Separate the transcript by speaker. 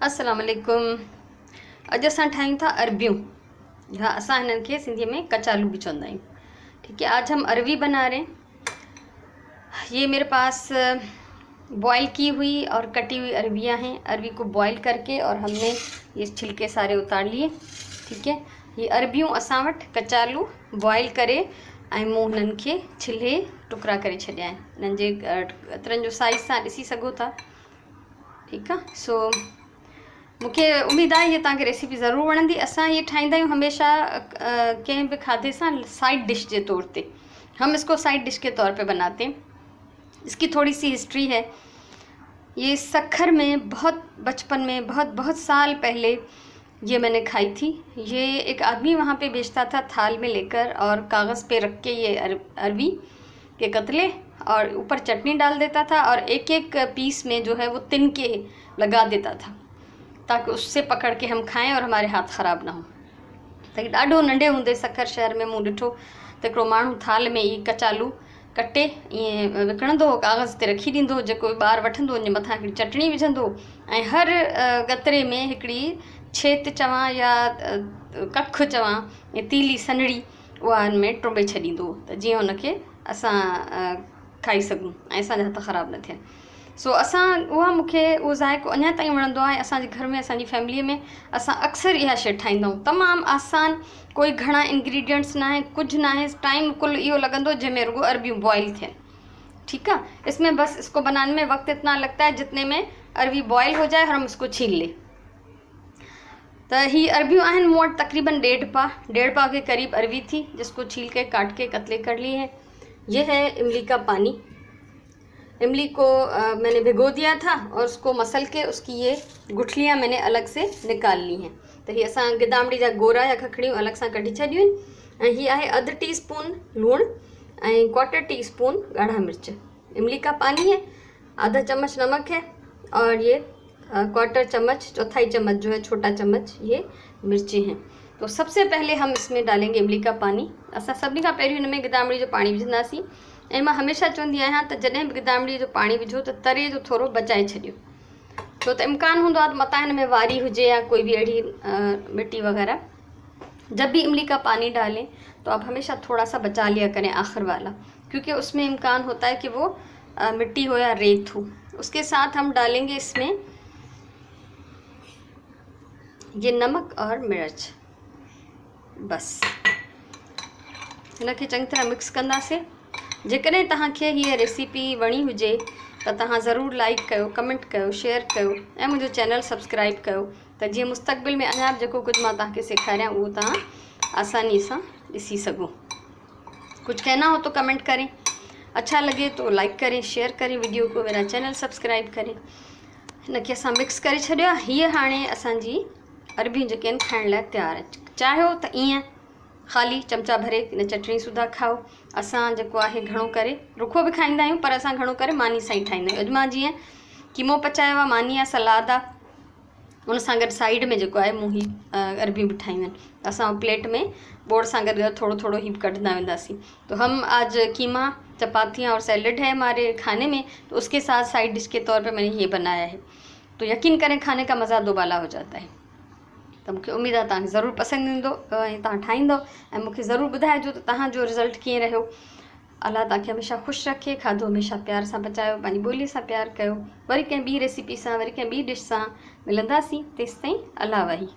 Speaker 1: अस्सलाम वालेकुम। अॼु असां ठाहियूं था अरबियूं, या असां हिननि खे सिंधी में कचालू भी चवंदा आहियूं। ठीक है, आज हम अरवी बना रहे हैं। ये मेरे पास बॉईल की हुई और कटी हुई अरबियां हैं। अरवी को बॉईल करके और हमने ये छिलके सारे उतार लिए। ठीक है, ये अरबियूं असां वटि कचालू बॉईल करे ऐं मूं हिननि खे छिले टुकड़ा करे छॾिया आहिनि। हिननि जे एतिरनि जो साइज़ तव्हां ॾिसी सघो था। ठीकु आहे, सो मूंखे उम्मीद आहे ये तव्हांखे रेसिपी ज़रूरु वणंदी। असां ये ठाहींदा आहियूं हमेशह कंहिं भी खाधे सां साइड डिश के तौर पे। हम इसको साइड डिश के तौर पे बनाते हैं। इसकी थोड़ी सी हिस्ट्री है। ये सखर में बहुत बचपन में बहुत साल पहले ये मैंने खाई थी। ये एक आदमी वहाँ पे बेचता था थाल में लेकर, और कागज़ पे रख के ये अरवी के कतले और ऊपर चटनी डाल देता था, और एक एक पीस में जो है वो तिन के लगा देता था ताकि उससे पकड़ के हम खाएं और हमारे हाथ ख़राब ना हो। त ॾाढो नंढे हूंदे सखर शहर में मूं ॾिठो त हिकिड़ो माण्हू थाल में ई कचालू कटे ईअं विकिणंदो हो, कागज़ ते रखी ॾींदो हो। जेको ॿार वठंदो उन मथां हिकिड़ी चटणी विझंदो ऐं हर गतरे में हिकिड़ी छेत चवां या कख चवां या तीली सनड़ी उहा हिन में टुंबे छॾींदो त जीअं हुनखे असां खाई सघूं ऐं असांजा हथ ख़राब न थियनि। सो असां मूंखे उहो ज़ाइक़ो अञा ताईं वणंदो आहे। असांजे घर में असांजी फैमिलीअ में असां अक्सर इहा शइ ठाहींदा आहियूं। तमामु आसान, कोई घणा इंग्रेडिएंट्स ना है, कुछ ना है। टाइम कुल इहो लॻंदो जंहिंमें रुगो अरबियूं बॉयल थियनि। ठीक है, इसमें बस इसको बनाने में वक्त इतना लगता है जितने में अरवी बॉयल हो जाए और हम उसको छील लें। तो ही अरबियों आहिनि मूं वटि तकरीबन 1.5 पाव के करीब अरवी थी, जिसको छील के काट के कतले कर लिए हैं। ये है इमली का पानी। इमली को मैंने भिगो दिया था और उसको मसल के उसकी ये गुठलियाँ मैंने अलग से निकाल ली हैं। तो ये असां गिदामड़ी जा गोरा या खखड़ियूं अलग सां कढी छॾियूं आहिनि। ऐं हीअ आहे अधु टीस्पून लूणु ऐं 1/4 टीस्पून ॻाढ़ा मिर्च। इमली का पानी है, आधा चम्मच नमक है, और ये 1/4 चम्मच, चौथाई चम्मच जो है छोटा चम्मच ये मिर्ची हैं। तो सबसे पहले हम इसमें डालेंगे इमली का पानी। असां सभिनी खां पहिरियों हिन में गिदामड़ी जो पाणी विझंदासीं। ऐं मां हमेशह चवंदी आहियां त जॾहिं बि गिदामड़ी जो पाणी विझो त तरे जो थोरो बचाए छॾियो, छो त इम्कान हूंदो आहे त मतां हिन में वारी हुजे या कोई भी अहिड़ी मिट्टी वगैरह। जब भी इमली का पानी डालें तो आप हमेशा थोड़ा सा बचा लिया करें आखिर वाला, क्योंकि उसमें इम्कान होता है कि वो मिट्टी हो या रेत हो। उसके साथ हम डालेंगे इसमें ये नमक और मिर्च। बस हिनखे चङी तरह मिक्स कंदासीं। जेकॾहिं तव्हांखे हीअ रेसिपी वणी हुजे त तव्हां ज़रूरु लाइक कयो, कमेंट कयो, शेयर कयो ऐं मुंहिंजो चैनल सब्सक्राइब कयो, त जीअं मुस्तक़बिल में अञा जेको कुझु मां तव्हांखे सेखारियां उहो तव्हां आसानी सां ॾिसी सघो। कुछ कहना हो तो कमेंट करें, अच्छा लगे तो लाइक करें, शेयर करें वीडियो को, मेरा चैनल सब्सक्राइब करें। हिनखे असां मिक्स करे छॾियो। हीअ हाणे असांजी अरबियूं जेके आहिनि खाइण लाइ तयारु आहे। चाहियो त ईअं ख़ाली चमचा भरे इन चटनी सुधा खाओ। असां जेको आहे घणो करे रुखो भी खाईंदा आहियूं, पर असां घणो करे मानी सां ई ठाहींदा आहियूं। अॼु मां जीअं कीमो पचायो आहे, मानी आहे, सलाद आहे, उन सां गॾु साइड में जेको आहे मूं ही अरबियूं भी ठाहियूं आहिनि। असां प्लेट में बोर्ड सां गॾु थोड़ो थोड़ो ही कढंदा वेंदासीं। तो हम आज कीमा, चपातियाँ और सैलड है हमारे खाने में, तो उसके साथ साइड डिश के तौर पे मैंने ये बनाया है। तो यकीन करें खाने का मज़ा दोबाला हो जाता है। तो मूंखे उम्मीद आहे तव्हांखे ज़रूरु पसंदि ईंदो ऐं तव्हां ठाहींदो ऐं मूंखे ज़रूरु ॿुधाइजो त तव्हांजो रिज़ल्ट कीअं रहियो। अल्लाह तव्हांखे हमेशह ख़ुशि रखे, खाधो हमेशह प्यार सां पचायो, पंहिंजी ॿोलीअ सां प्यार कयो। वरी कंहिं ॿी रेसिपी सां, वरी कंहिं ॿी डिश सां मिलंदासीं। तेसिताईं अल्लाह वही।